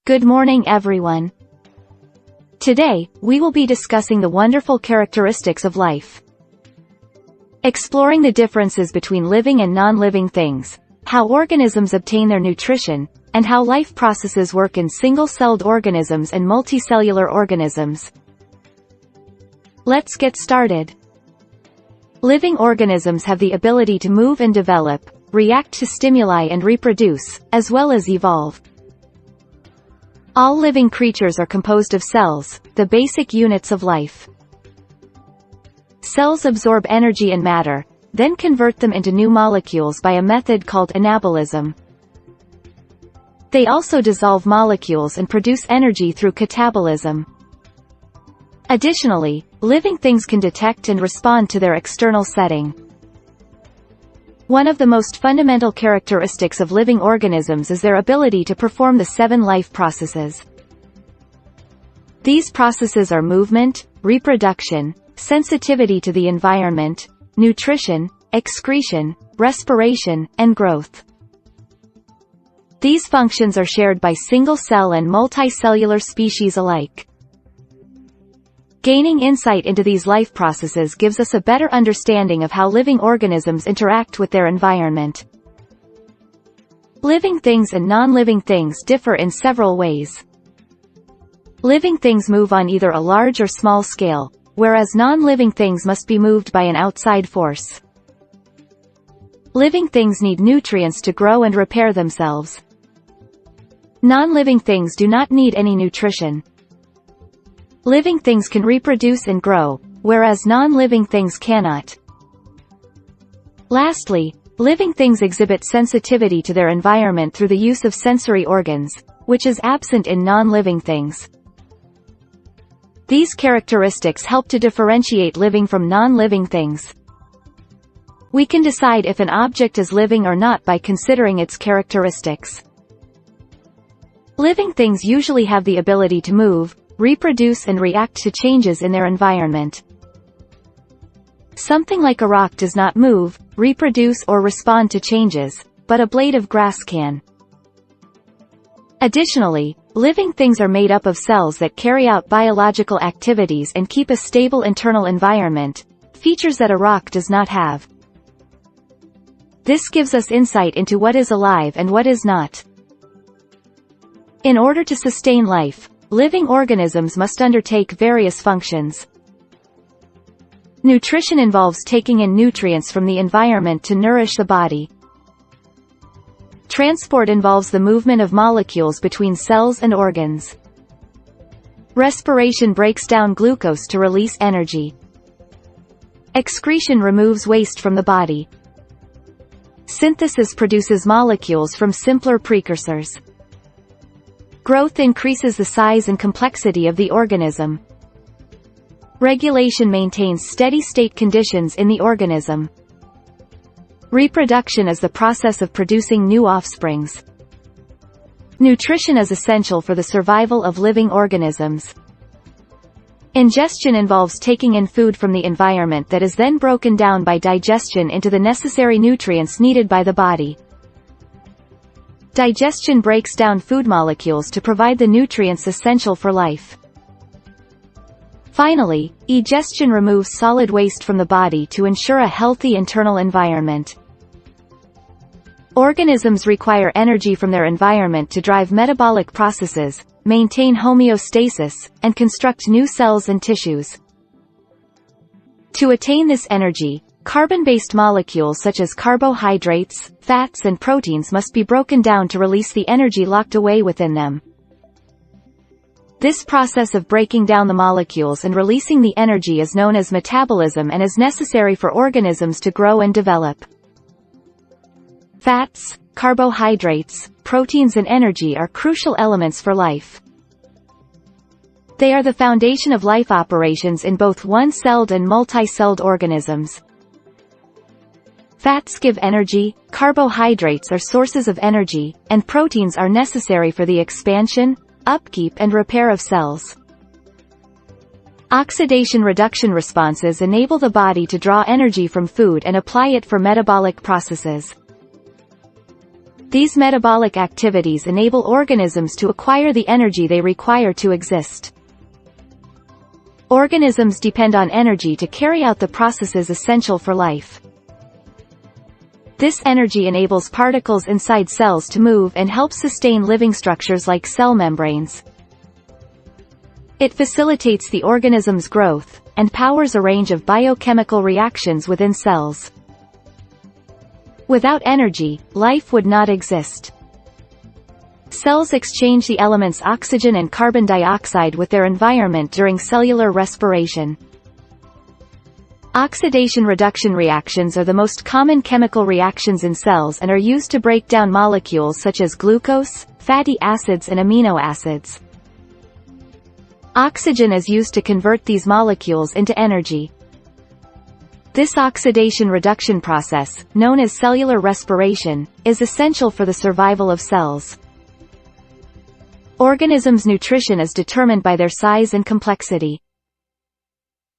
Good morning, everyone. Today, we will be discussing the wonderful characteristics of life. Exploring the differences between living and non-living things, how organisms obtain their nutrition, and how life processes work in single-celled organisms and multicellular organisms. Let's get started. Living organisms have the ability to move and develop, react to stimuli and reproduce, as well as evolve. All living creatures are composed of cells, the basic units of life. Cells absorb energy and matter, then convert them into new molecules by a method called anabolism. They also dissolve molecules and produce energy through catabolism. Additionally, living things can detect and respond to their external setting. One of the most fundamental characteristics of living organisms is their ability to perform the 7 life processes. These processes are movement, reproduction, sensitivity to the environment, nutrition, excretion, respiration, and growth. These functions are shared by single-cell and multicellular species alike. Gaining insight into these life processes gives us a better understanding of how living organisms interact with their environment. Living things and non-living things differ in several ways. Living things move on either a large or small scale, whereas non-living things must be moved by an outside force. Living things need nutrients to grow and repair themselves. Non-living things do not need any nutrition. Living things can reproduce and grow, whereas non-living things cannot. Lastly, living things exhibit sensitivity to their environment through the use of sensory organs, which is absent in non-living things. These characteristics help to differentiate living from non-living things. We can decide if an object is living or not by considering its characteristics. Living things usually have the ability to move, reproduce and react to changes in their environment. Something like a rock does not move, reproduce or respond to changes, but a blade of grass can. Additionally, living things are made up of cells that carry out biological activities and keep a stable internal environment, features that a rock does not have. This gives us insight into what is alive and what is not. In order to sustain life, living organisms must undertake various functions. Nutrition involves taking in nutrients from the environment to nourish the body. Transport involves the movement of molecules between cells and organs. Respiration breaks down glucose to release energy. Excretion removes waste from the body. Synthesis produces molecules from simpler precursors. Growth increases the size and complexity of the organism. Regulation maintains steady-state conditions in the organism. Reproduction is the process of producing new offsprings. Nutrition is essential for the survival of living organisms. Ingestion involves taking in food from the environment that is then broken down by digestion into the necessary nutrients needed by the body. Digestion breaks down food molecules to provide the nutrients essential for life. Finally, egestion removes solid waste from the body to ensure a healthy internal environment. Organisms require energy from their environment to drive metabolic processes, maintain homeostasis, and construct new cells and tissues. To attain this energy, carbon-based molecules such as carbohydrates, fats and proteins must be broken down to release the energy locked away within them. This process of breaking down the molecules and releasing the energy is known as metabolism and is necessary for organisms to grow and develop. Fats, carbohydrates, proteins and energy are crucial elements for life. They are the foundation of life operations in both one-celled and multi-celled organisms. Fats give energy, carbohydrates are sources of energy, and proteins are necessary for the expansion, upkeep and repair of cells. Oxidation-reduction responses enable the body to draw energy from food and apply it for metabolic processes. These metabolic activities enable organisms to acquire the energy they require to exist. Organisms depend on energy to carry out the processes essential for life. This energy enables particles inside cells to move and helps sustain living structures like cell membranes. It facilitates the organism's growth, and powers a range of biochemical reactions within cells. Without energy, life would not exist. Cells exchange the elements oxygen and carbon dioxide with their environment during cellular respiration. Oxidation-reduction reactions are the most common chemical reactions in cells and are used to break down molecules such as glucose, fatty acids and amino acids. Oxygen is used to convert these molecules into energy. This oxidation-reduction process, known as cellular respiration, is essential for the survival of cells. Organisms' nutrition is determined by their size and complexity.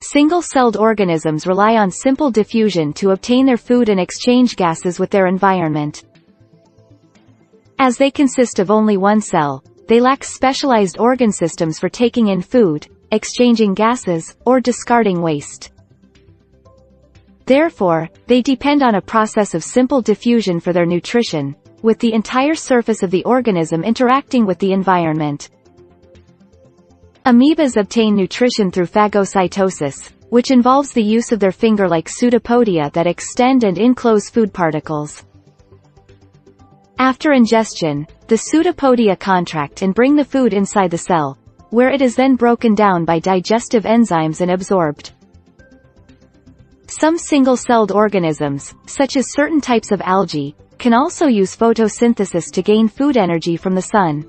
Single-celled organisms rely on simple diffusion to obtain their food and exchange gases with their environment. As they consist of only one cell, they lack specialized organ systems for taking in food, exchanging gases, or discarding waste. Therefore, they depend on a process of simple diffusion for their nutrition, with the entire surface of the organism interacting with the environment. Amoebas obtain nutrition through phagocytosis, which involves the use of their finger-like pseudopodia that extend and enclose food particles. After ingestion, the pseudopodia contract and bring the food inside the cell, where it is then broken down by digestive enzymes and absorbed. Some single-celled organisms, such as certain types of algae, can also use photosynthesis to gain food energy from the sun.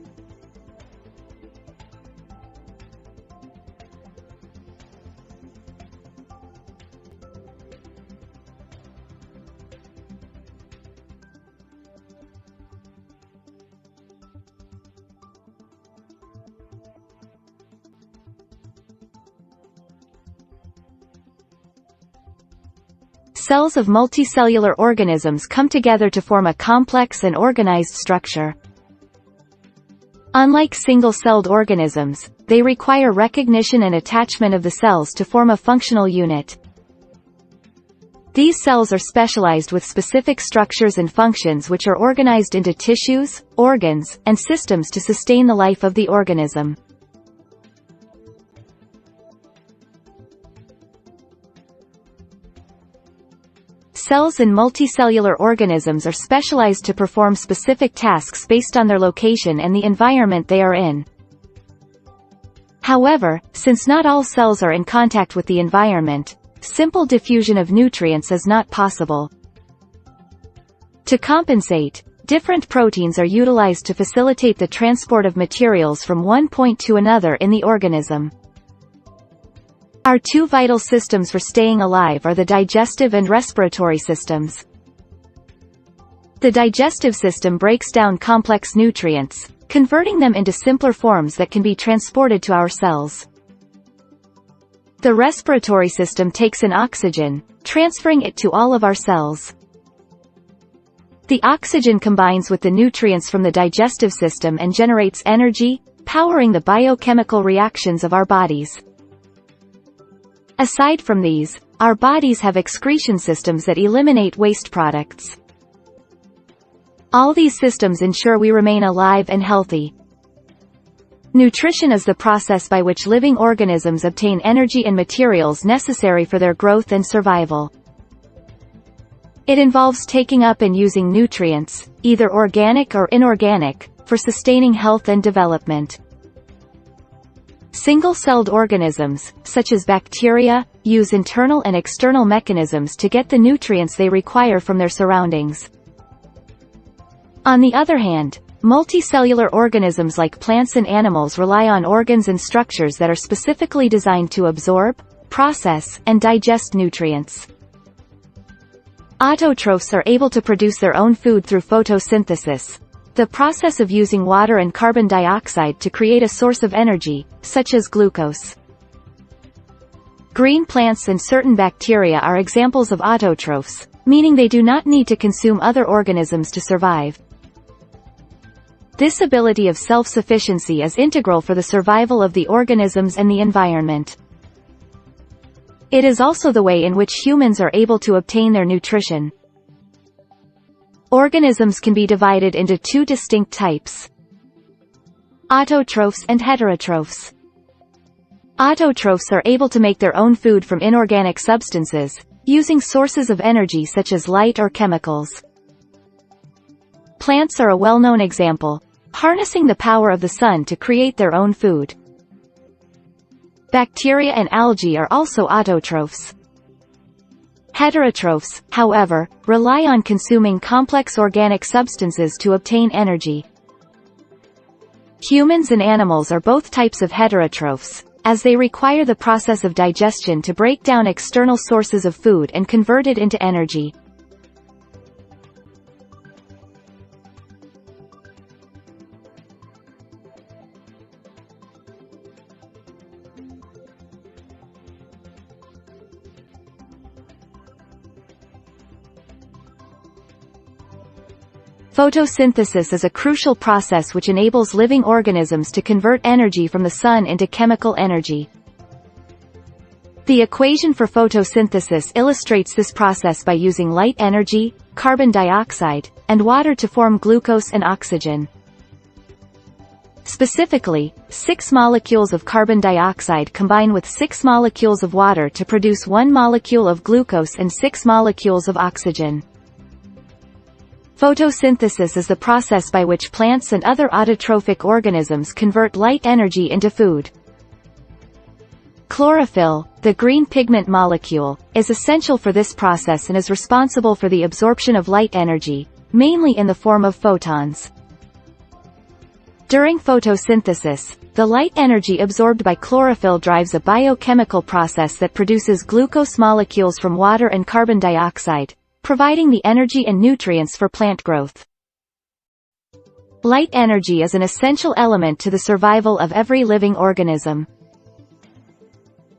Cells of multicellular organisms come together to form a complex and organized structure. Unlike single-celled organisms, they require recognition and attachment of the cells to form a functional unit. These cells are specialized with specific structures and functions which are organized into tissues, organs, and systems to sustain the life of the organism. Cells in multicellular organisms are specialized to perform specific tasks based on their location and the environment they are in. However, since not all cells are in contact with the environment, simple diffusion of nutrients is not possible. To compensate, different proteins are utilized to facilitate the transport of materials from one point to another in the organism. Our two vital systems for staying alive are the digestive and respiratory systems. The digestive system breaks down complex nutrients, converting them into simpler forms that can be transported to our cells. The respiratory system takes in oxygen, transferring it to all of our cells. The oxygen combines with the nutrients from the digestive system and generates energy, powering the biochemical reactions of our bodies. Aside from these, our bodies have excretion systems that eliminate waste products. All these systems ensure we remain alive and healthy. Nutrition is the process by which living organisms obtain energy and materials necessary for their growth and survival. It involves taking up and using nutrients, either organic or inorganic, for sustaining health and development. Single-celled organisms, such as bacteria, use internal and external mechanisms to get the nutrients they require from their surroundings. On the other hand, multicellular organisms like plants and animals rely on organs and structures that are specifically designed to absorb, process, and digest nutrients. Autotrophs are able to produce their own food through photosynthesis, the process of using water and carbon dioxide to create a source of energy, such as glucose. Green plants and certain bacteria are examples of autotrophs, meaning they do not need to consume other organisms to survive. This ability of self-sufficiency is integral for the survival of the organisms and the environment. It is also the way in which humans are able to obtain their nutrition. Organisms can be divided into two distinct types: autotrophs and heterotrophs. Autotrophs are able to make their own food from inorganic substances, using sources of energy such as light or chemicals. Plants are a well-known example, harnessing the power of the sun to create their own food. Bacteria and algae are also autotrophs. Heterotrophs, however, rely on consuming complex organic substances to obtain energy. Humans and animals are both types of heterotrophs, as they require the process of digestion to break down external sources of food and convert it into energy. Photosynthesis is a crucial process which enables living organisms to convert energy from the sun into chemical energy. The equation for photosynthesis illustrates this process by using light energy, carbon dioxide, and water to form glucose and oxygen. Specifically, 6 molecules of carbon dioxide combine with 6 molecules of water to produce 1 molecule of glucose and 6 molecules of oxygen. Photosynthesis is the process by which plants and other autotrophic organisms convert light energy into food. Chlorophyll, the green pigment molecule, is essential for this process and is responsible for the absorption of light energy, mainly in the form of photons. During photosynthesis, the light energy absorbed by chlorophyll drives a biochemical process that produces glucose molecules from water and carbon dioxide, providing the energy and nutrients for plant growth. Light energy is an essential element to the survival of every living organism.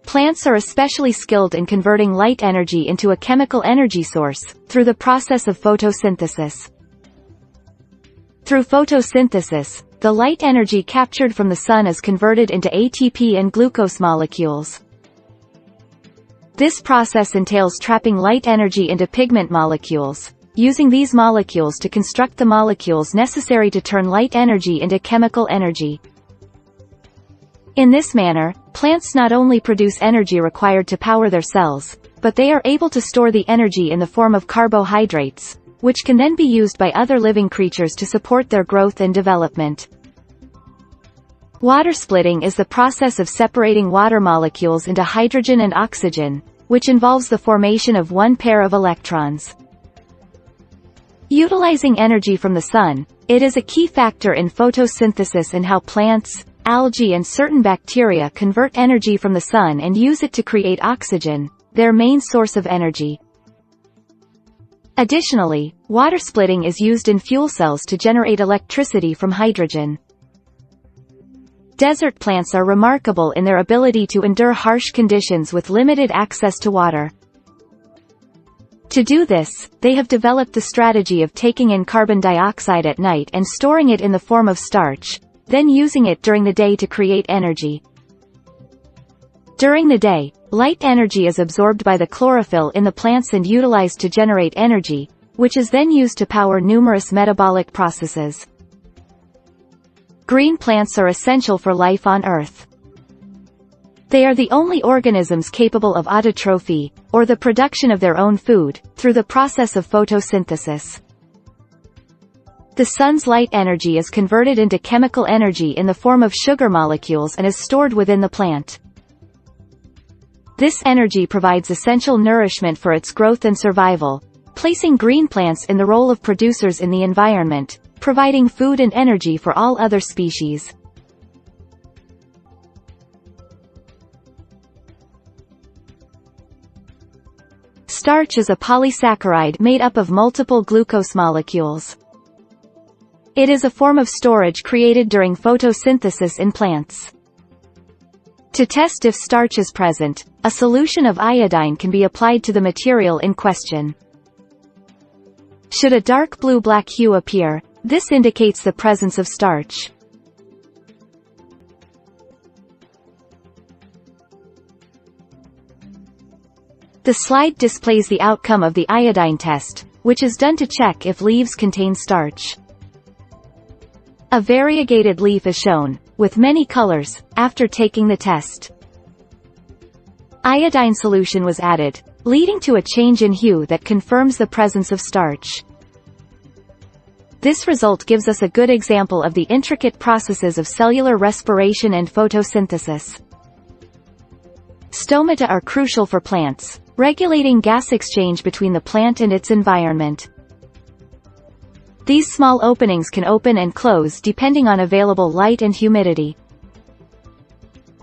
Plants are especially skilled in converting light energy into a chemical energy source, through the process of photosynthesis. Through photosynthesis, the light energy captured from the sun is converted into ATP and glucose molecules. This process entails trapping light energy into pigment molecules, using these molecules to construct the molecules necessary to turn light energy into chemical energy. In this manner, plants not only produce energy required to power their cells, but they are able to store the energy in the form of carbohydrates, which can then be used by other living creatures to support their growth and development. Water splitting is the process of separating water molecules into hydrogen and oxygen, which involves the formation of one pair of electrons. Utilizing energy from the sun, it is a key factor in photosynthesis and how plants, algae and certain bacteria convert energy from the sun and use it to create oxygen, their main source of energy. Additionally, water splitting is used in fuel cells to generate electricity from hydrogen. Desert plants are remarkable in their ability to endure harsh conditions with limited access to water. To do this, they have developed the strategy of taking in carbon dioxide at night and storing it in the form of starch, then using it during the day to create energy. During the day, light energy is absorbed by the chlorophyll in the plants and utilized to generate energy, which is then used to power numerous metabolic processes. Green plants are essential for life on Earth. They are the only organisms capable of autotrophy, or the production of their own food, through the process of photosynthesis. The sun's light energy is converted into chemical energy in the form of sugar molecules and is stored within the plant. This energy provides essential nourishment for its growth and survival, placing green plants in the role of producers in the environment, providing food and energy for all other species. Starch is a polysaccharide made up of multiple glucose molecules. It is a form of storage created during photosynthesis in plants. To test if starch is present, a solution of iodine can be applied to the material in question. Should a dark blue-black hue appear, This indicates the presence of starch. The slide displays the outcome of the iodine test, which is done to check if leaves contain starch. A variegated leaf is shown, with many colors, after taking the test. Iodine solution was added, leading to a change in hue that confirms the presence of starch. This result gives us a good example of the intricate processes of cellular respiration and photosynthesis. Stomata are crucial for plants, regulating gas exchange between the plant and its environment. These small openings can open and close depending on available light and humidity.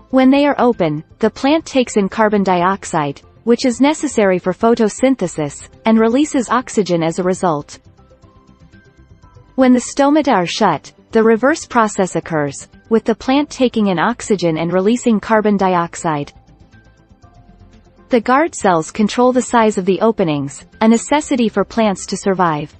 When they are open, the plant takes in carbon dioxide, which is necessary for photosynthesis, and releases oxygen as a result. When the stomata are shut, the reverse process occurs, with the plant taking in oxygen and releasing carbon dioxide. The guard cells control the size of the openings, a necessity for plants to survive.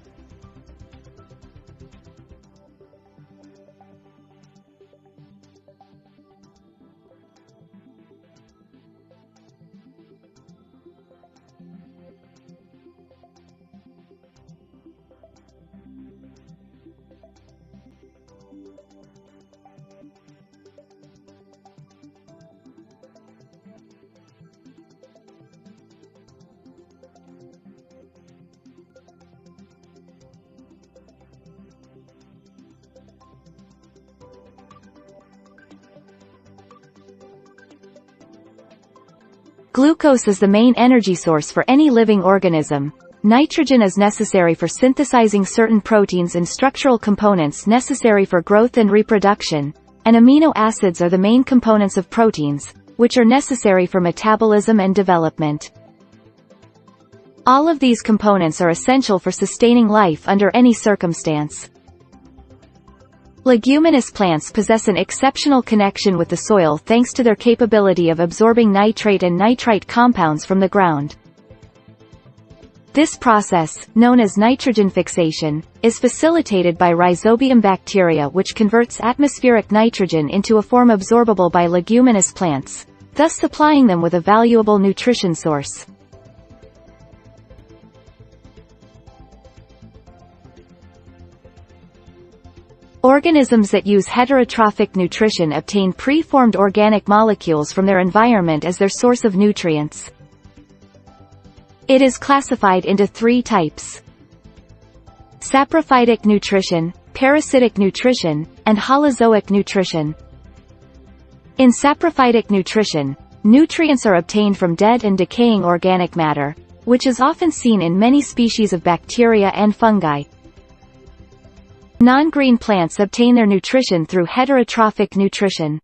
Glucose is the main energy source for any living organism. Nitrogen is necessary for synthesizing certain proteins and structural components necessary for growth and reproduction, and amino acids are the main components of proteins, which are necessary for metabolism and development. All of these components are essential for sustaining life under any circumstance. Leguminous plants possess an exceptional connection with the soil thanks to their capability of absorbing nitrate and nitrite compounds from the ground. This process, known as nitrogen fixation, is facilitated by rhizobium bacteria, which converts atmospheric nitrogen into a form absorbable by leguminous plants, thus supplying them with a valuable nutrition source. Organisms that use heterotrophic nutrition obtain preformed organic molecules from their environment as their source of nutrients. It is classified into three types: saprophytic nutrition, parasitic nutrition, and holozoic nutrition. In saprophytic nutrition, nutrients are obtained from dead and decaying organic matter, which is often seen in many species of bacteria and fungi. Non-green plants obtain their nutrition through heterotrophic nutrition.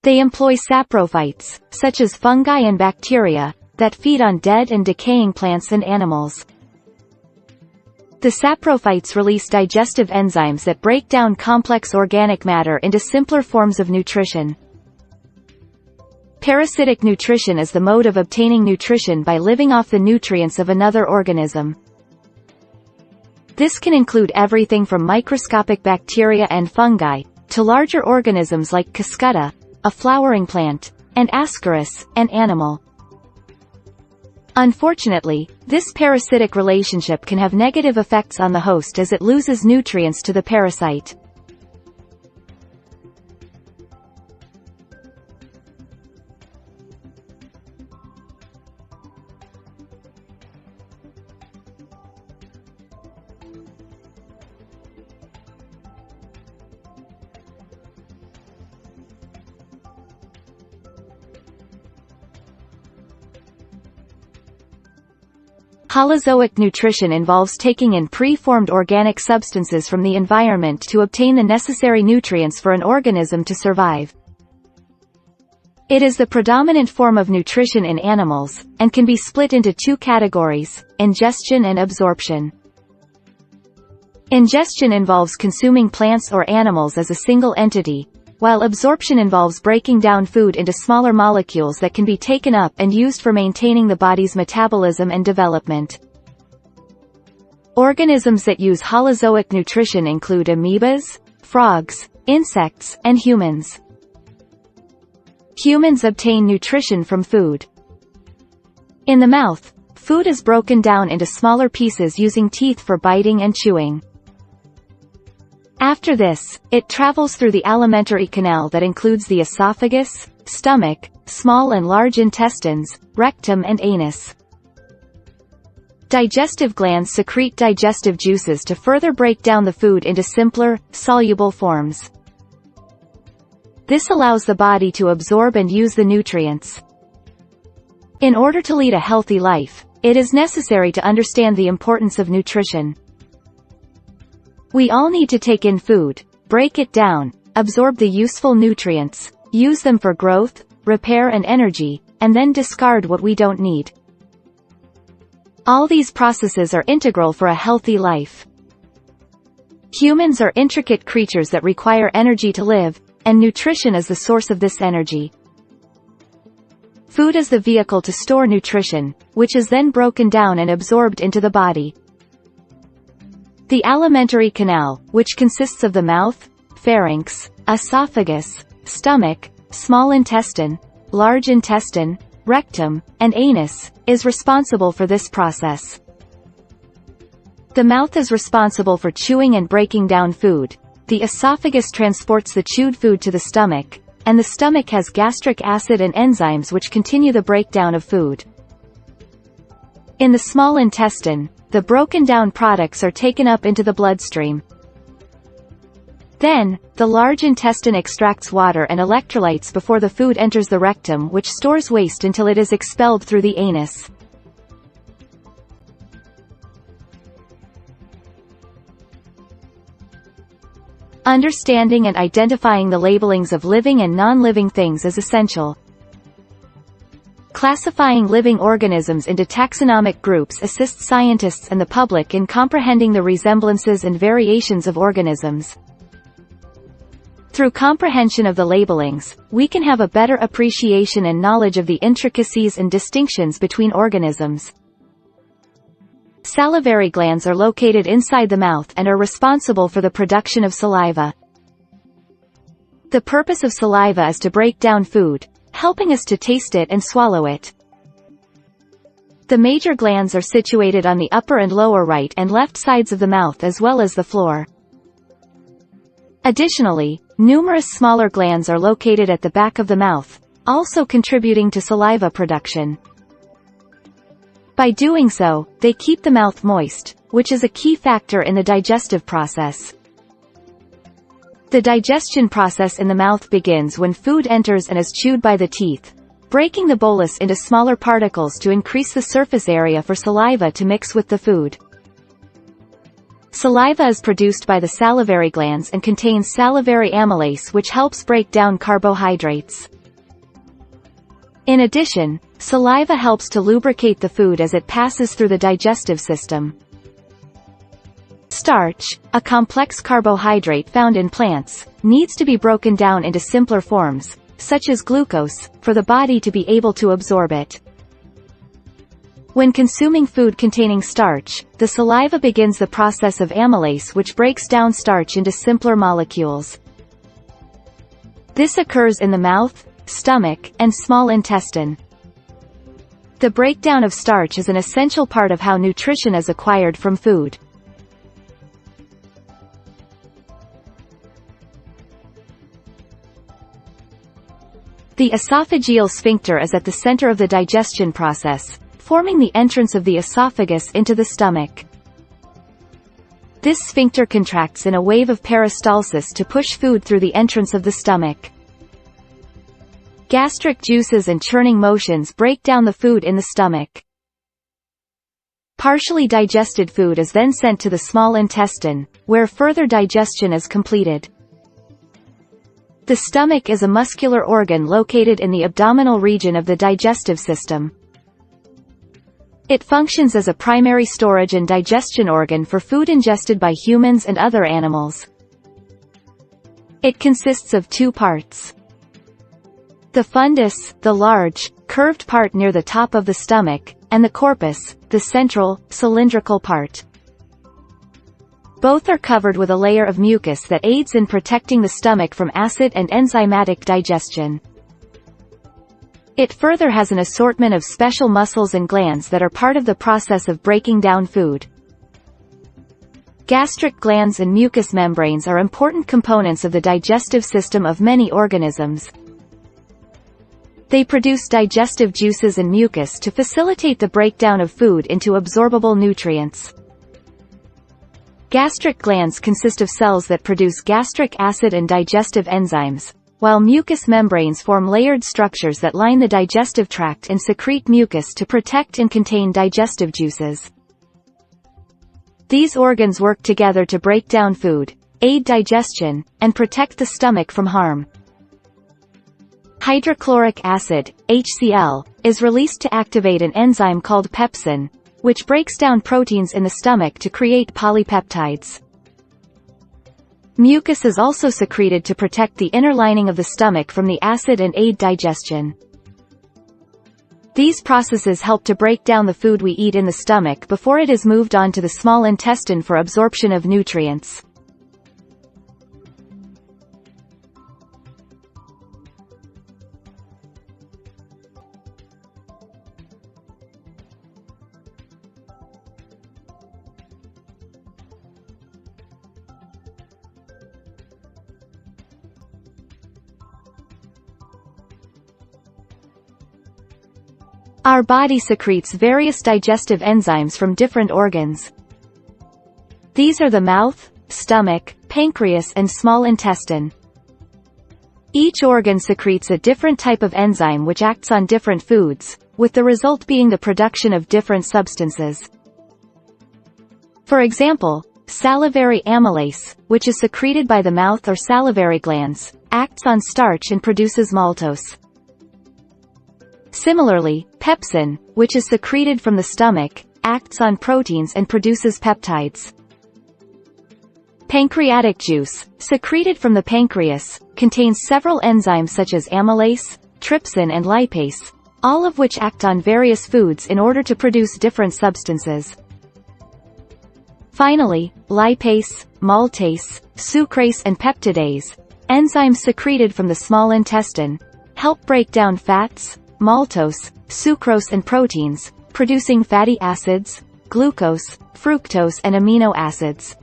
They employ saprophytes, such as fungi and bacteria, that feed on dead and decaying plants and animals. The saprophytes release digestive enzymes that break down complex organic matter into simpler forms of nutrition. Parasitic nutrition is the mode of obtaining nutrition by living off the nutrients of another organism. This can include everything from microscopic bacteria and fungi, to larger organisms like Cuscuta, a flowering plant, and Ascaris, an animal. Unfortunately, this parasitic relationship can have negative effects on the host as it loses nutrients to the parasite. Holozoic nutrition involves taking in pre-formed organic substances from the environment to obtain the necessary nutrients for an organism to survive. It is the predominant form of nutrition in animals, and can be split into two categories: ingestion and absorption. Ingestion involves consuming plants or animals as a single entity, while absorption involves breaking down food into smaller molecules that can be taken up and used for maintaining the body's metabolism and development. Organisms that use holozoic nutrition include amoebas, frogs, insects, and humans. Humans obtain nutrition from food. In the mouth, food is broken down into smaller pieces using teeth for biting and chewing. After this, it travels through the alimentary canal that includes the esophagus, stomach, small and large intestines, rectum and anus. Digestive glands secrete digestive juices to further break down the food into simpler, soluble forms. This allows the body to absorb and use the nutrients. In order to lead a healthy life, it is necessary to understand the importance of nutrition. We all need to take in food, break it down, absorb the useful nutrients, use them for growth, repair and energy, and then discard what we don't need. All these processes are integral for a healthy life. Humans are intricate creatures that require energy to live, and nutrition is the source of this energy. Food is the vehicle to store nutrition, which is then broken down and absorbed into the body. The alimentary canal, which consists of the mouth, pharynx, esophagus, stomach, small intestine, large intestine, rectum, and anus, is responsible for this process. The mouth is responsible for chewing and breaking down food, the esophagus transports the chewed food to the stomach, and the stomach has gastric acid and enzymes which continue the breakdown of food. In the small intestine, the broken down products are taken up into the bloodstream. Then, the large intestine extracts water and electrolytes before the food enters the rectum, which stores waste until it is expelled through the anus. Understanding and identifying the labelings of living and non-living things is essential. Classifying living organisms into taxonomic groups assists scientists and the public in comprehending the resemblances and variations of organisms. Through comprehension of the labelings, we can have a better appreciation and knowledge of the intricacies and distinctions between organisms. Salivary glands are located inside the mouth and are responsible for the production of saliva. The purpose of saliva is to break down food, helping us to taste it and swallow it. The major glands are situated on the upper and lower right and left sides of the mouth as well as the floor. Additionally, numerous smaller glands are located at the back of the mouth, also contributing to saliva production. By doing so, they keep the mouth moist, which is a key factor in the digestive process. The digestion process in the mouth begins when food enters and is chewed by the teeth, breaking the bolus into smaller particles to increase the surface area for saliva to mix with the food. Saliva is produced by the salivary glands and contains salivary amylase, which helps break down carbohydrates. In addition, saliva helps to lubricate the food as it passes through the digestive system. Starch, a complex carbohydrate found in plants, needs to be broken down into simpler forms, such as glucose, for the body to be able to absorb it. When consuming food containing starch, the saliva begins the process of amylase, which breaks down starch into simpler molecules. This occurs in the mouth, stomach, and small intestine. The breakdown of starch is an essential part of how nutrition is acquired from food. The esophageal sphincter is at the center of the digestion process, forming the entrance of the esophagus into the stomach. This sphincter contracts in a wave of peristalsis to push food through the entrance of the stomach. Gastric juices and churning motions break down the food in the stomach. Partially digested food is then sent to the small intestine, where further digestion is completed. The stomach is a muscular organ located in the abdominal region of the digestive system. It functions as a primary storage and digestion organ for food ingested by humans and other animals. It consists of two parts. The fundus, the large, curved part near the top of the stomach, and the corpus, the central, cylindrical part. Both are covered with a layer of mucus that aids in protecting the stomach from acid and enzymatic digestion. It further has an assortment of special muscles and glands that are part of the process of breaking down food. Gastric glands and mucous membranes are important components of the digestive system of many organisms. They produce digestive juices and mucus to facilitate the breakdown of food into absorbable nutrients. Gastric glands consist of cells that produce gastric acid and digestive enzymes, while mucous membranes form layered structures that line the digestive tract and secrete mucus to protect and contain digestive juices. These organs work together to break down food, aid digestion, and protect the stomach from harm. Hydrochloric acid, HCl, is released to activate an enzyme called pepsin, which breaks down proteins in the stomach to create polypeptides. Mucus is also secreted to protect the inner lining of the stomach from the acid and aid digestion. These processes help to break down the food we eat in the stomach before it is moved on to the small intestine for absorption of nutrients. Our body secretes various digestive enzymes from different organs. These are the mouth, stomach, pancreas and small intestine. Each organ secretes a different type of enzyme which acts on different foods, with the result being the production of different substances. For example, salivary amylase, which is secreted by the mouth or salivary glands, acts on starch and produces maltose. Similarly, pepsin, which is secreted from the stomach, acts on proteins and produces peptides. Pancreatic juice, secreted from the pancreas, contains several enzymes such as amylase, trypsin and lipase, all of which act on various foods in order to produce different substances. Finally, lipase, maltase, sucrase and peptidase, enzymes secreted from the small intestine, help break down fats, maltose, sucrose and proteins, producing fatty acids, glucose, fructose and amino acids.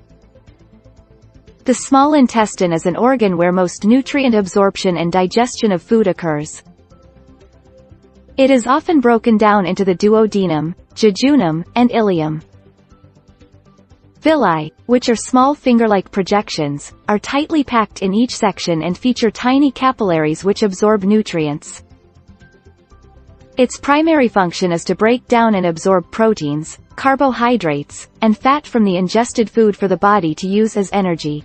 The small intestine is an organ where most nutrient absorption and digestion of food occurs. It is often broken down into the duodenum, jejunum, and ileum. Villi, which are small finger-like projections, are tightly packed in each section and feature tiny capillaries which absorb nutrients. Its primary function is to break down and absorb proteins, carbohydrates, and fat from the ingested food for the body to use as energy.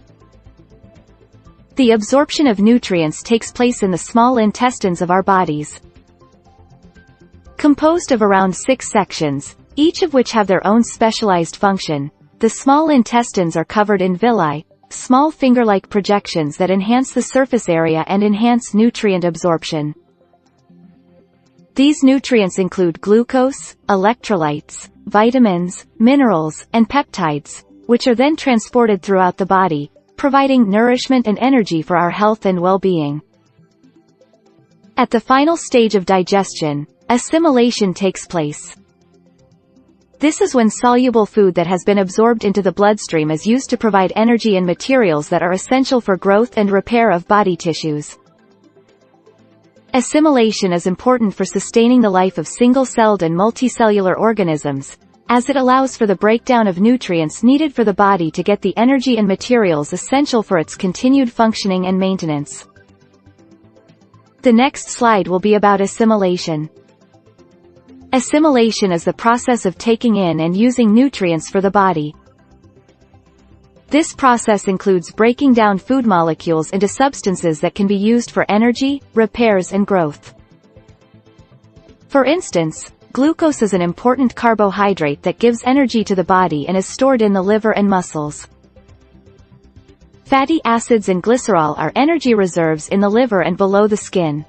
The absorption of nutrients takes place in the small intestines of our bodies. Composed of around 6 sections, each of which have their own specialized function, the small intestines are covered in villi, small finger-like projections that enhance the surface area and enhance nutrient absorption. These nutrients include glucose, electrolytes, vitamins, minerals, and peptides, which are then transported throughout the body, providing nourishment and energy for our health and well-being. At the final stage of digestion, assimilation takes place. This is when soluble food that has been absorbed into the bloodstream is used to provide energy and materials that are essential for growth and repair of body tissues. Assimilation is important for sustaining the life of single-celled and multicellular organisms, as it allows for the breakdown of nutrients needed for the body to get the energy and materials essential for its continued functioning and maintenance. The next slide will be about assimilation. Assimilation is the process of taking in and using nutrients for the body. This process includes breaking down food molecules into substances that can be used for energy, repairs and growth. For instance, glucose is an important carbohydrate that gives energy to the body and is stored in the liver and muscles. Fatty acids and glycerol are energy reserves in the liver and below the skin.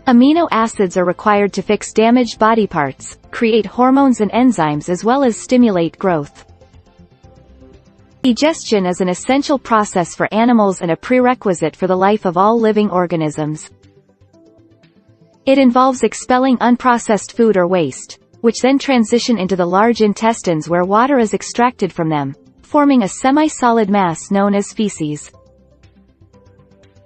Amino acids are required to fix damaged body parts, create hormones and enzymes as well as stimulate growth. Digestion is an essential process for animals and a prerequisite for the life of all living organisms. It involves expelling unprocessed food or waste, which then transition into the large intestines where water is extracted from them, forming a semi-solid mass known as feces.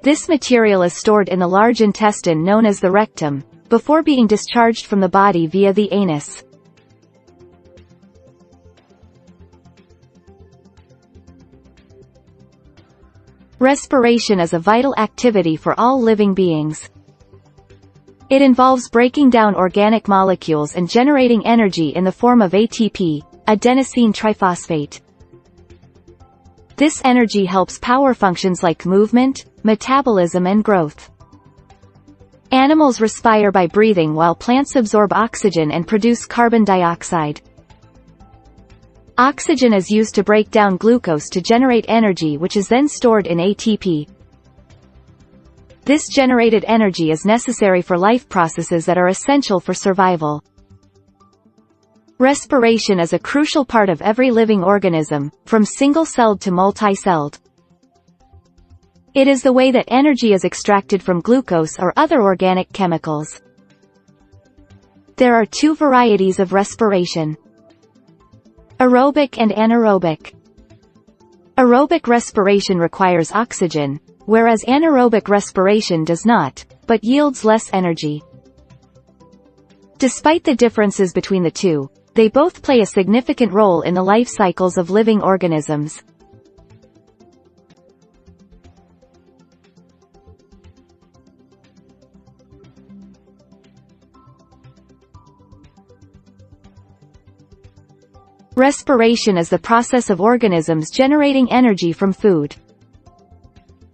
This material is stored in the large intestine known as the rectum, before being discharged from the body via the anus. Respiration is a vital activity for all living beings. It involves breaking down organic molecules and generating energy in the form of ATP, adenosine triphosphate. This energy helps power functions like movement, metabolism and growth. Animals respire by breathing while plants absorb oxygen and produce carbon dioxide. Oxygen is used to break down glucose to generate energy which is then stored in ATP. This generated energy is necessary for life processes that are essential for survival. Respiration is a crucial part of every living organism, from single-celled to multi-celled. It is the way that energy is extracted from glucose or other organic chemicals. There are two varieties of respiration: aerobic and anaerobic. Aerobic respiration requires oxygen, whereas anaerobic respiration does not, but yields less energy. Despite the differences between the two, they both play a significant role in the life cycles of living organisms. Respiration is the process of organisms generating energy from food.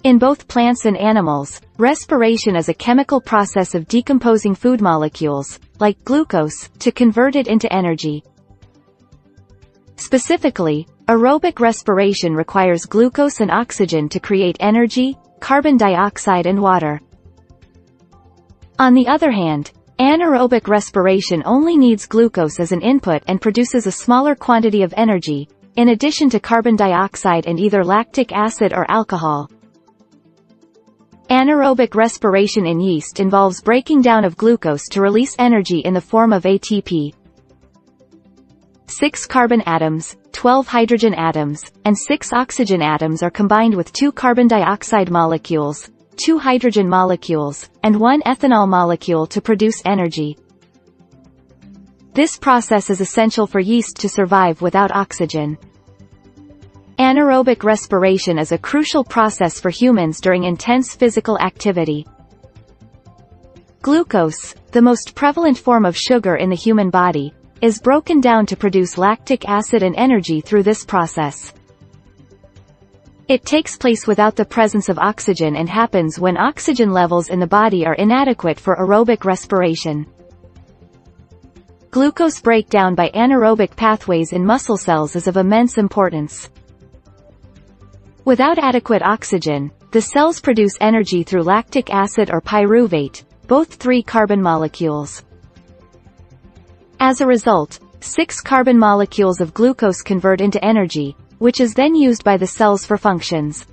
In both plants and animals, respiration is a chemical process of decomposing food molecules, like glucose, to convert it into energy. Specifically, aerobic respiration requires glucose and oxygen to create energy, carbon dioxide and water. On the other hand, anaerobic respiration only needs glucose as an input and produces a smaller quantity of energy, in addition to carbon dioxide and either lactic acid or alcohol. Anaerobic respiration in yeast involves breaking down of glucose to release energy in the form of ATP. 6 carbon atoms, 12 hydrogen atoms, and 6 oxygen atoms are combined with 2 carbon dioxide molecules, 2 hydrogen molecules, and 1 ethanol molecule to produce energy. This process is essential for yeast to survive without oxygen. Anaerobic respiration is a crucial process for humans during intense physical activity. Glucose, the most prevalent form of sugar in the human body, is broken down to produce lactic acid and energy through this process. It takes place without the presence of oxygen and happens when oxygen levels in the body are inadequate for aerobic respiration. Glucose breakdown by anaerobic pathways in muscle cells is of immense importance. Without adequate oxygen, the cells produce energy through lactic acid or pyruvate, both 3 carbon molecules. As a result, 6 carbon molecules of glucose convert into energy, which is then used by the cells for functions.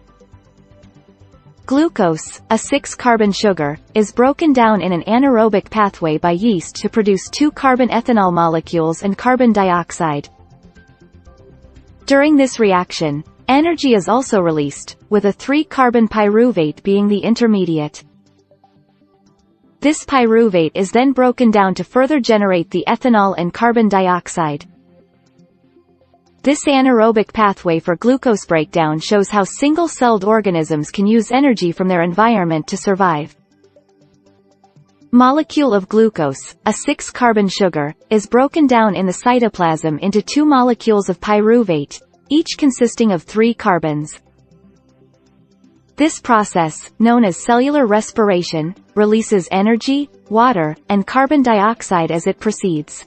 Glucose, a 6-carbon sugar, is broken down in an anaerobic pathway by yeast to produce 2 carbon ethanol molecules and carbon dioxide. During this reaction, energy is also released, with a 3-carbon pyruvate being the intermediate. This pyruvate is then broken down to further generate the ethanol and carbon dioxide. This anaerobic pathway for glucose breakdown shows how single-celled organisms can use energy from their environment to survive. Molecule of glucose, a 6-carbon sugar, is broken down in the cytoplasm into 2 molecules of pyruvate, each consisting of 3 carbons. This process, known as cellular respiration, releases energy, water, and carbon dioxide as it proceeds.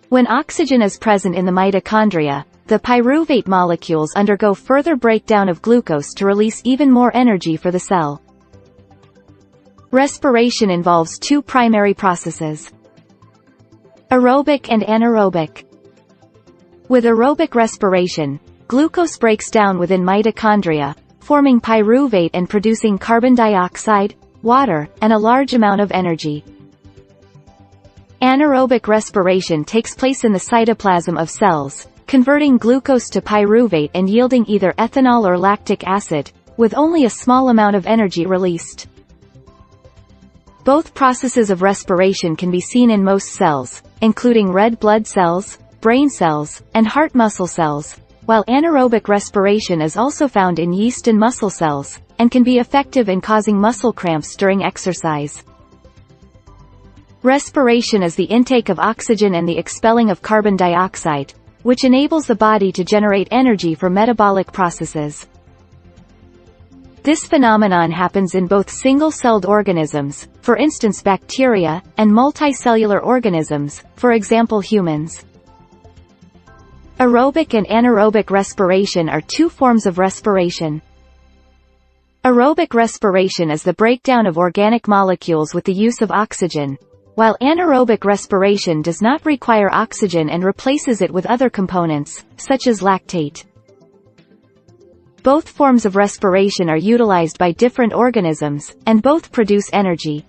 When oxygen is present in the mitochondria, the pyruvate molecules undergo further breakdown of glucose to release even more energy for the cell. Respiration involves 2 primary processes: aerobic and anaerobic. With aerobic respiration, glucose breaks down within mitochondria, forming pyruvate and producing carbon dioxide, water, and a large amount of energy. Anaerobic respiration takes place in the cytoplasm of cells, converting glucose to pyruvate and yielding either ethanol or lactic acid, with only a small amount of energy released. Both processes of respiration can be seen in most cells, including red blood cells, brain cells, and heart muscle cells, while anaerobic respiration is also found in yeast and muscle cells, and can be effective in causing muscle cramps during exercise. Respiration is the intake of oxygen and the expelling of carbon dioxide, which enables the body to generate energy for metabolic processes. This phenomenon happens in both single-celled organisms, for instance bacteria, and multicellular organisms, for example humans. Aerobic and anaerobic respiration are two forms of respiration. Aerobic respiration is the breakdown of organic molecules with the use of oxygen, while anaerobic respiration does not require oxygen and replaces it with other components, such as lactate. Both forms of respiration are utilized by different organisms, and both produce energy.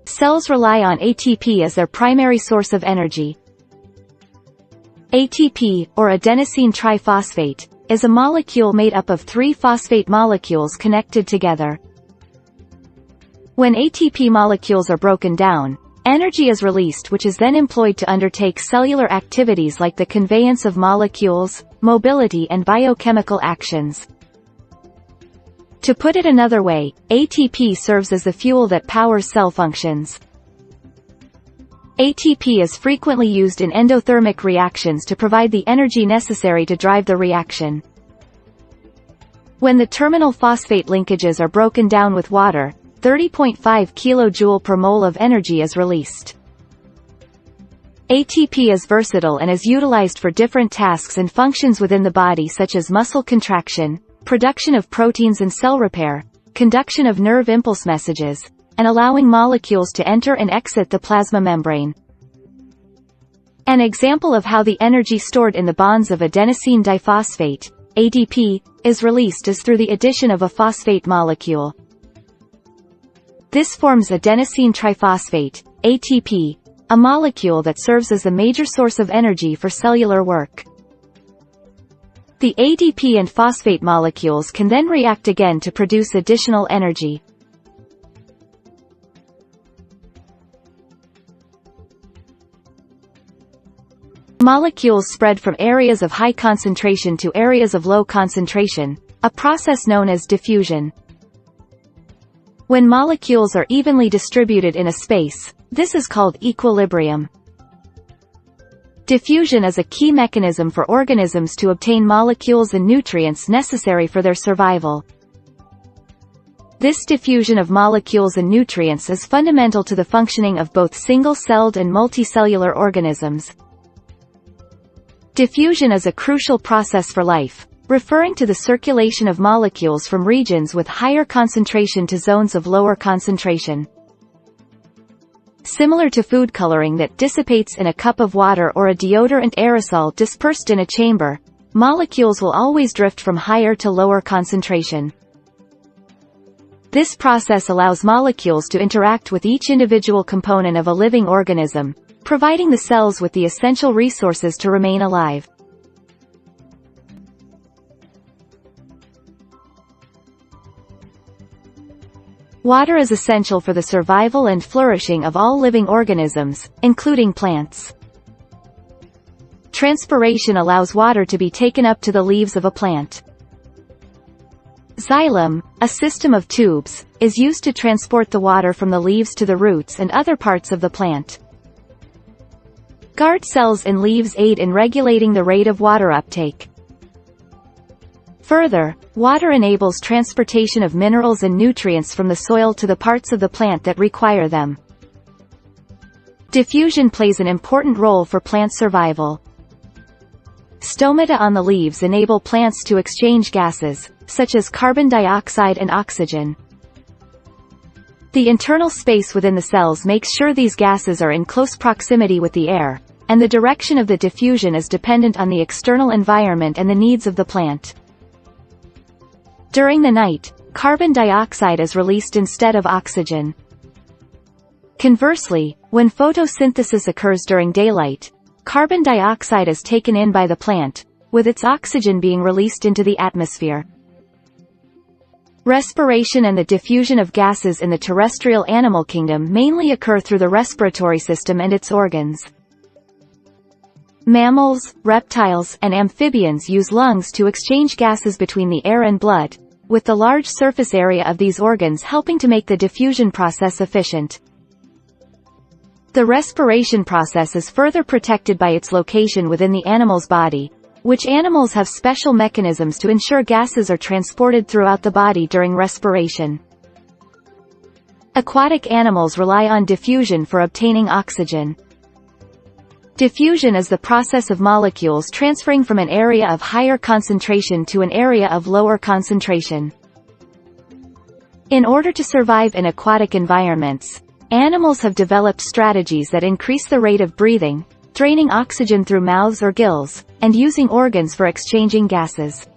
Cells rely on ATP as their primary source of energy. ATP, or adenosine triphosphate, is a molecule made up of 3 phosphate molecules connected together. When ATP molecules are broken down, energy is released which is then employed to undertake cellular activities like the conveyance of molecules, mobility and biochemical actions. To put it another way, ATP serves as the fuel that powers cell functions. ATP is frequently used in endothermic reactions to provide the energy necessary to drive the reaction. When the terminal phosphate linkages are broken down with water, 30.5 kJ per mole of energy is released. ATP is versatile and is utilized for different tasks and functions within the body such as muscle contraction, production of proteins and cell repair, conduction of nerve impulse messages, and allowing molecules to enter and exit the plasma membrane. An example of how the energy stored in the bonds of adenosine diphosphate, ADP, is released is through the addition of a phosphate molecule. This forms adenosine triphosphate, ATP, a molecule that serves as a major source of energy for cellular work. The ADP and phosphate molecules can then react again to produce additional energy. Molecules spread from areas of high concentration to areas of low concentration, a process known as diffusion. When molecules are evenly distributed in a space, this is called equilibrium. Diffusion is a key mechanism for organisms to obtain molecules and nutrients necessary for their survival. This diffusion of molecules and nutrients is fundamental to the functioning of both single-celled and multicellular organisms. Diffusion is a crucial process for life, referring to the circulation of molecules from regions with higher concentration to zones of lower concentration. Similar to food coloring that dissipates in a cup of water or a deodorant aerosol dispersed in a chamber, molecules will always drift from higher to lower concentration. This process allows molecules to interact with each individual component of a living organism, providing the cells with the essential resources to remain alive. Water is essential for the survival and flourishing of all living organisms, including plants. Transpiration allows water to be taken up to the leaves of a plant. Xylem, a system of tubes, is used to transport the water from the leaves to the roots and other parts of the plant. Guard cells in leaves aid in regulating the rate of water uptake. Further, water enables transportation of minerals and nutrients from the soil to the parts of the plant that require them. Diffusion plays an important role for plant survival. Stomata on the leaves enable plants to exchange gases, such as carbon dioxide and oxygen. The internal space within the cells makes sure these gases are in close proximity with the air, and the direction of the diffusion is dependent on the external environment and the needs of the plant. During the night, carbon dioxide is released instead of oxygen. Conversely, when photosynthesis occurs during daylight, carbon dioxide is taken in by the plant, with its oxygen being released into the atmosphere. Respiration and the diffusion of gases in the terrestrial animal kingdom mainly occur through the respiratory system and its organs. Mammals, reptiles, and amphibians use lungs to exchange gases between the air and blood, with the large surface area of these organs helping to make the diffusion process efficient. The respiration process is further protected by its location within the animal's body, which animals have special mechanisms to ensure gases are transported throughout the body during respiration. Aquatic animals rely on diffusion for obtaining oxygen. Diffusion is the process of molecules transferring from an area of higher concentration to an area of lower concentration. In order to survive in aquatic environments, animals have developed strategies that increase the rate of breathing, draining oxygen through mouths or gills, and using organs for exchanging gases.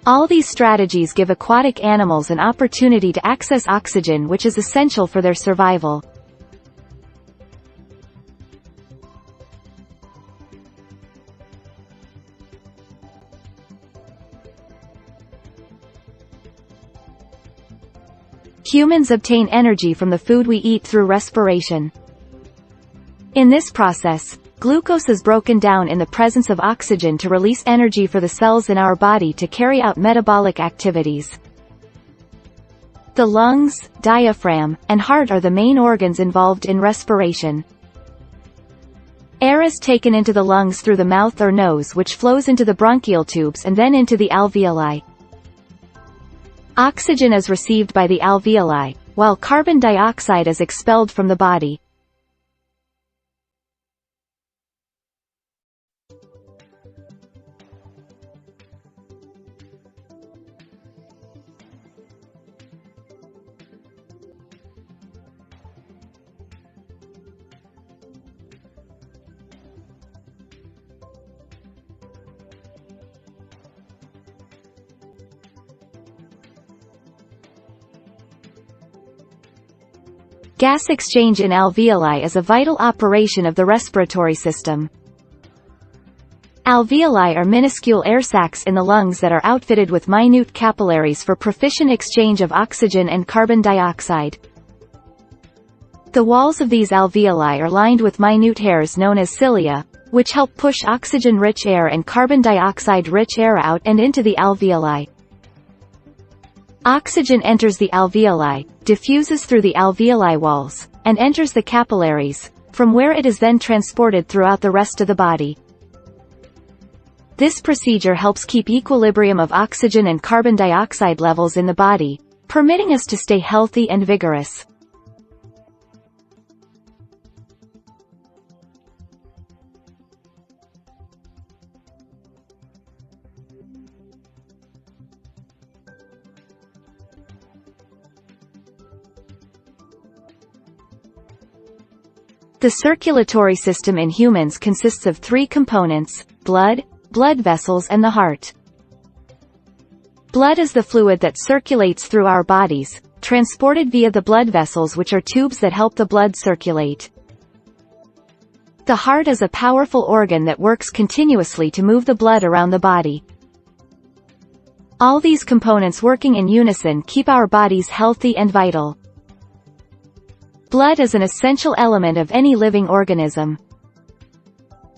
All these strategies give aquatic animals an opportunity to access oxygen, which is essential for their survival. Humans obtain energy from the food we eat through respiration. In this process, glucose is broken down in the presence of oxygen to release energy for the cells in our body to carry out metabolic activities. The lungs, diaphragm, and heart are the main organs involved in respiration. Air is taken into the lungs through the mouth or nose, which flows into the bronchial tubes and then into the alveoli. Oxygen is received by the alveoli, while carbon dioxide is expelled from the body. Gas exchange in alveoli is a vital operation of the respiratory system. Alveoli are minuscule air sacs in the lungs that are outfitted with minute capillaries for proficient exchange of oxygen and carbon dioxide. The walls of these alveoli are lined with minute hairs known as cilia, which help push oxygen-rich air and carbon dioxide-rich air out and into the alveoli. Oxygen enters the alveoli, diffuses through the alveoli walls, and enters the capillaries, from where it is then transported throughout the rest of the body. This procedure helps keep equilibrium of oxygen and carbon dioxide levels in the body, permitting us to stay healthy and vigorous. The circulatory system in humans consists of three components: blood, blood vessels, and the heart. Blood is the fluid that circulates through our bodies, transported via the blood vessels, which are tubes that help the blood circulate. The heart is a powerful organ that works continuously to move the blood around the body. All these components working in unison keep our bodies healthy and vital. Blood is an essential element of any living organism.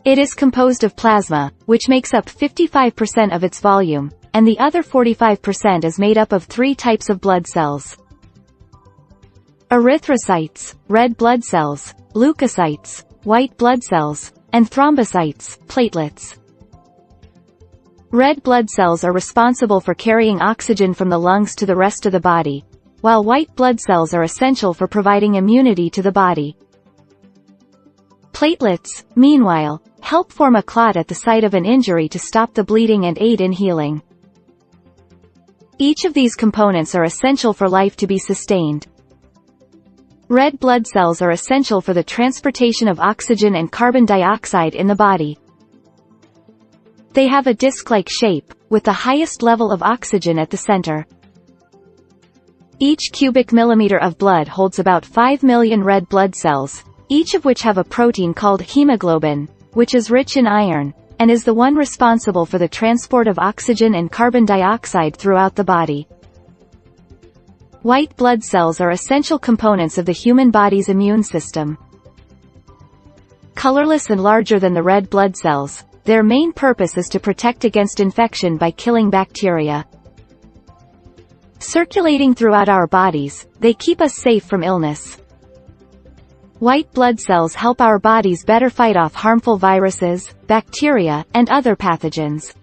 It is composed of plasma, which makes up 55% of its volume, and the other 45% is made up of three types of blood cells: erythrocytes, red blood cells; leukocytes, white blood cells; and thrombocytes, platelets. Red blood cells are responsible for carrying oxygen from the lungs to the rest of the body, while white blood cells are essential for providing immunity to the body. Platelets, meanwhile, help form a clot at the site of an injury to stop the bleeding and aid in healing. Each of these components are essential for life to be sustained. Red blood cells are essential for the transportation of oxygen and carbon dioxide in the body. They have a disc-like shape, with the highest level of oxygen at the center. Each cubic millimeter of blood holds about 5 million red blood cells, each of which have a protein called hemoglobin, which is rich in iron, and is the one responsible for the transport of oxygen and carbon dioxide throughout the body. White blood cells are essential components of the human body's immune system. Colorless and larger than the red blood cells, their main purpose is to protect against infection by killing bacteria. Circulating throughout our bodies, they keep us safe from illness. White blood cells help our bodies better fight off harmful viruses, bacteria, and other pathogens.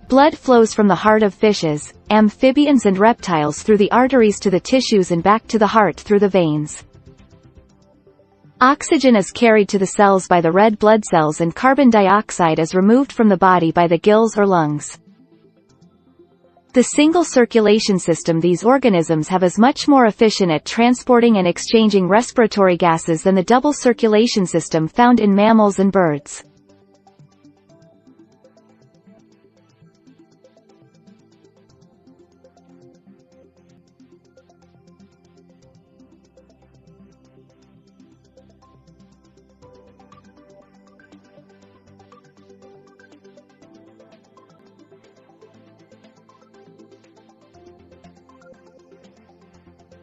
Blood flows from the heart of fishes, amphibians and reptiles through the arteries to the tissues and back to the heart through the veins. Oxygen is carried to the cells by the red blood cells and carbon dioxide is removed from the body by the gills or lungs. The single circulation system these organisms have is much more efficient at transporting and exchanging respiratory gases than the double circulation system found in mammals and birds.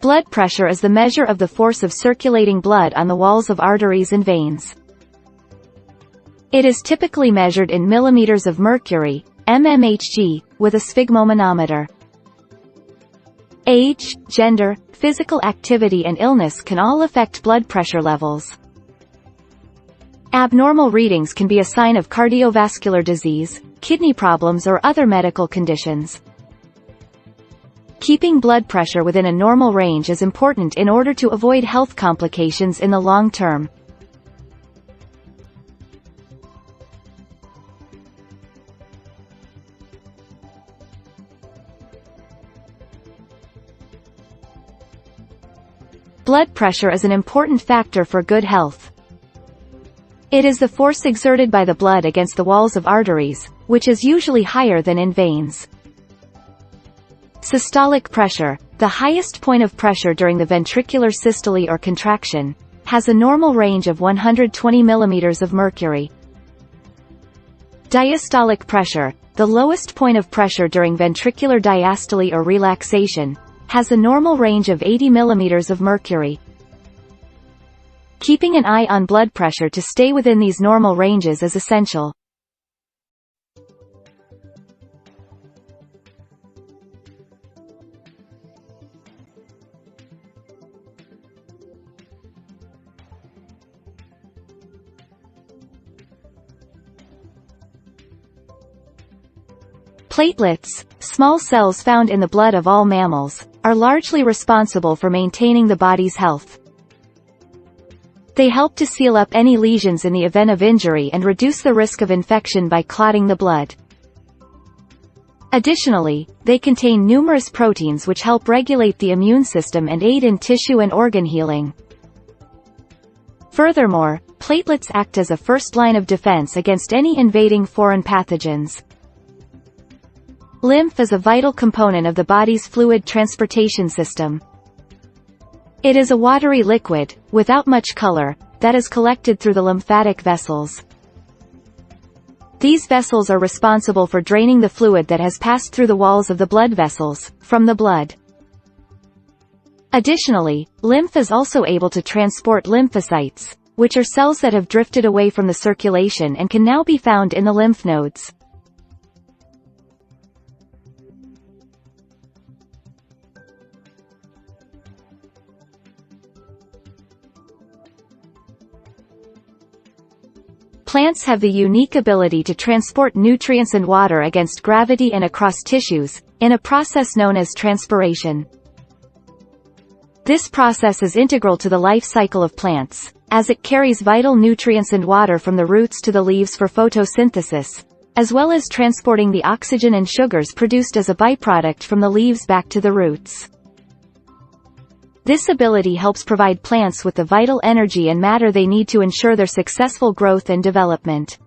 Blood pressure is the measure of the force of circulating blood on the walls of arteries and veins. It is typically measured in millimeters of mercury, mmHg, with a sphygmomanometer. Age, gender, physical activity and illness can all affect blood pressure levels. Abnormal readings can be a sign of cardiovascular disease, kidney problems or other medical conditions. Keeping blood pressure within a normal range is important in order to avoid health complications in the long term. Blood pressure is an important factor for good health. It is the force exerted by the blood against the walls of arteries, which is usually higher than in veins. Systolic pressure, the highest point of pressure during the ventricular systole or contraction, has a normal range of 120 mm of mercury. Diastolic pressure, the lowest point of pressure during ventricular diastole or relaxation, has a normal range of 80 mm of mercury. Keeping an eye on blood pressure to stay within these normal ranges is essential. Platelets, small cells found in the blood of all mammals, are largely responsible for maintaining the body's health. They help to seal up any lesions in the event of injury and reduce the risk of infection by clotting the blood. Additionally, they contain numerous proteins which help regulate the immune system and aid in tissue and organ healing. Furthermore, platelets act as a first line of defense against any invading foreign pathogens. Lymph is a vital component of the body's fluid transportation system. It is a watery liquid, without much color, that is collected through the lymphatic vessels. These vessels are responsible for draining the fluid that has passed through the walls of the blood vessels, from the blood. Additionally, lymph is also able to transport lymphocytes, which are cells that have drifted away from the circulation and can now be found in the lymph nodes. Plants have the unique ability to transport nutrients and water against gravity and across tissues, in a process known as transpiration. This process is integral to the life cycle of plants, as it carries vital nutrients and water from the roots to the leaves for photosynthesis, as well as transporting the oxygen and sugars produced as a byproduct from the leaves back to the roots. This ability helps provide plants with the vital energy and matter they need to ensure their successful growth and development.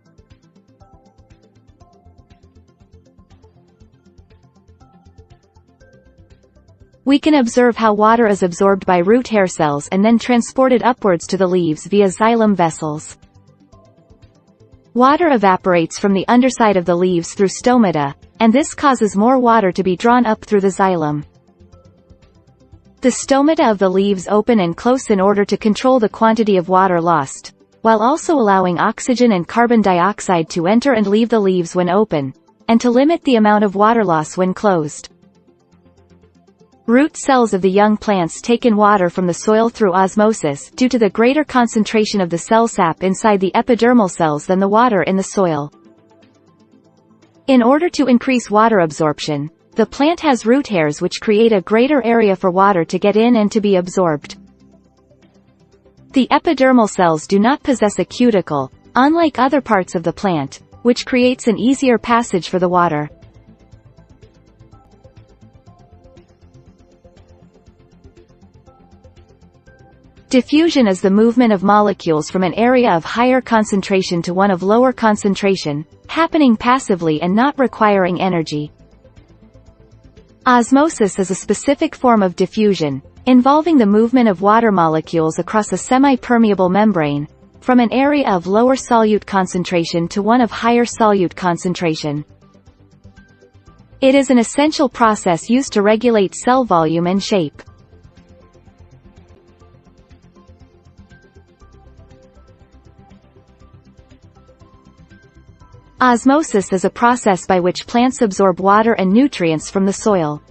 We can observe how water is absorbed by root hair cells and then transported upwards to the leaves via xylem vessels. Water evaporates from the underside of the leaves through stomata, and this causes more water to be drawn up through the xylem. The stomata of the leaves open and close in order to control the quantity of water lost, while also allowing oxygen and carbon dioxide to enter and leave the leaves when open, and to limit the amount of water loss when closed. Root cells of the young plants take in water from the soil through osmosis due to the greater concentration of the cell sap inside the epidermal cells than the water in the soil. In order to increase water absorption, the plant has root hairs which create a greater area for water to get in and to be absorbed. The epidermal cells do not possess a cuticle, unlike other parts of the plant, which creates an easier passage for the water. Diffusion is the movement of molecules from an area of higher concentration to one of lower concentration, happening passively and not requiring energy. Osmosis is a specific form of diffusion, involving the movement of water molecules across a semi-permeable membrane, from an area of lower solute concentration to one of higher solute concentration. It is an essential process used to regulate cell volume and shape. Osmosis is a process by which plants absorb water and nutrients from the soil.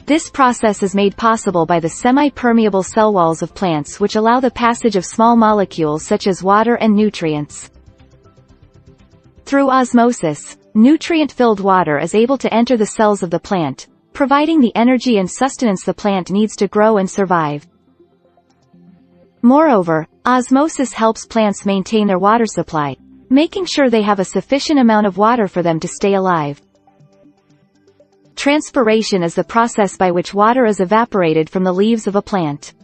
This process is made possible by the semi-permeable cell walls of plants which allow the passage of small molecules such as water and nutrients. Through osmosis, nutrient-filled water is able to enter the cells of the plant, providing the energy and sustenance the plant needs to grow and survive. Moreover, osmosis helps plants maintain their water supply, making sure they have a sufficient amount of water for them to stay alive. Transpiration is the process by which water is evaporated from the leaves of a plant.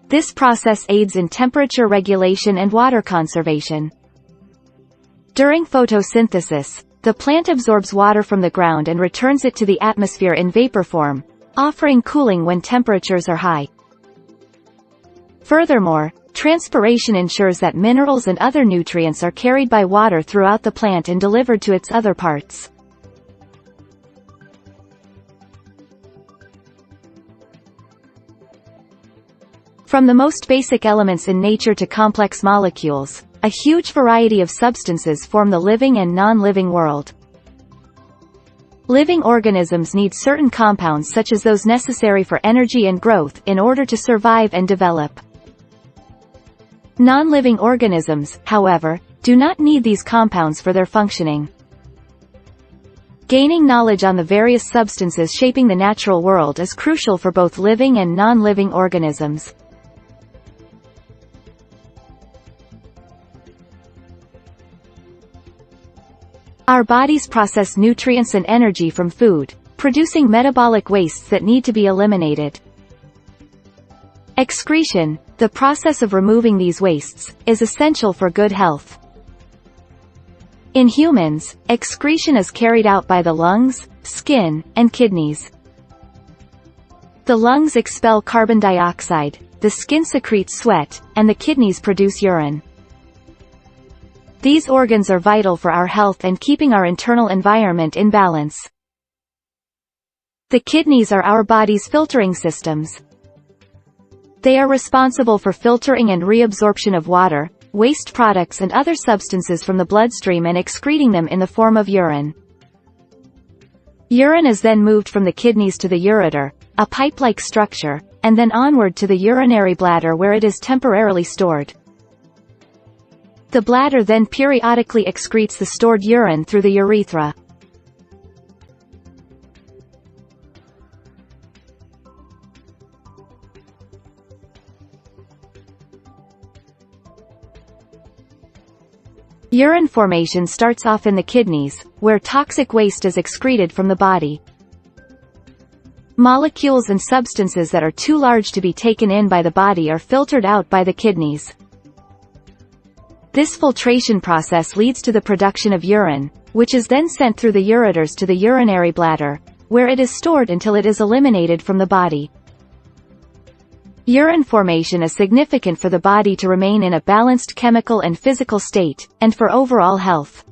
This process aids in temperature regulation and water conservation. During photosynthesis, the plant absorbs water from the ground and returns it to the atmosphere in vapor form, offering cooling when temperatures are high. Furthermore, transpiration ensures that minerals and other nutrients are carried by water throughout the plant and delivered to its other parts. From the most basic elements in nature to complex molecules, a huge variety of substances form the living and non-living world. Living organisms need certain compounds such as those necessary for energy and growth in order to survive and develop. Non-living organisms, however, do not need these compounds for their functioning. Gaining knowledge on the various substances shaping the natural world is crucial for both living and non-living organisms. Our bodies process nutrients and energy from food, producing metabolic wastes that need to be eliminated. Excretion, the process of removing these wastes, is essential for good health. In humans, excretion is carried out by the lungs, skin, and kidneys. The lungs expel carbon dioxide, the skin secretes sweat, and the kidneys produce urine. These organs are vital for our health and keeping our internal environment in balance. The kidneys are our body's filtering systems. They are responsible for filtering and reabsorption of water, waste products and other substances from the bloodstream and excreting them in the form of urine. Urine is then moved from the kidneys to the ureter, a pipe-like structure, and then onward to the urinary bladder where it is temporarily stored. The bladder then periodically excretes the stored urine through the urethra. Urine formation starts off in the kidneys, where toxic waste is excreted from the body. Molecules and substances that are too large to be taken in by the body are filtered out by the kidneys. This filtration process leads to the production of urine, which is then sent through the ureters to the urinary bladder, where it is stored until it is eliminated from the body. Urine formation is significant for the body to remain in a balanced chemical and physical state, and for overall health.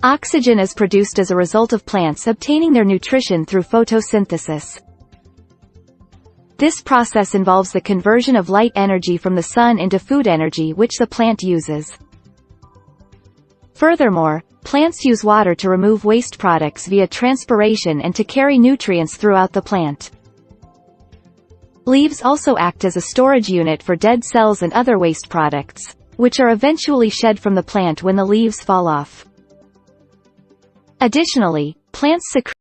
Oxygen is produced as a result of plants obtaining their nutrition through photosynthesis. This process involves the conversion of light energy from the sun into food energy which the plant uses. Furthermore, plants use water to remove waste products via transpiration and to carry nutrients throughout the plant. Leaves also act as a storage unit for dead cells and other waste products, which are eventually shed from the plant when the leaves fall off. Additionally, plants secrete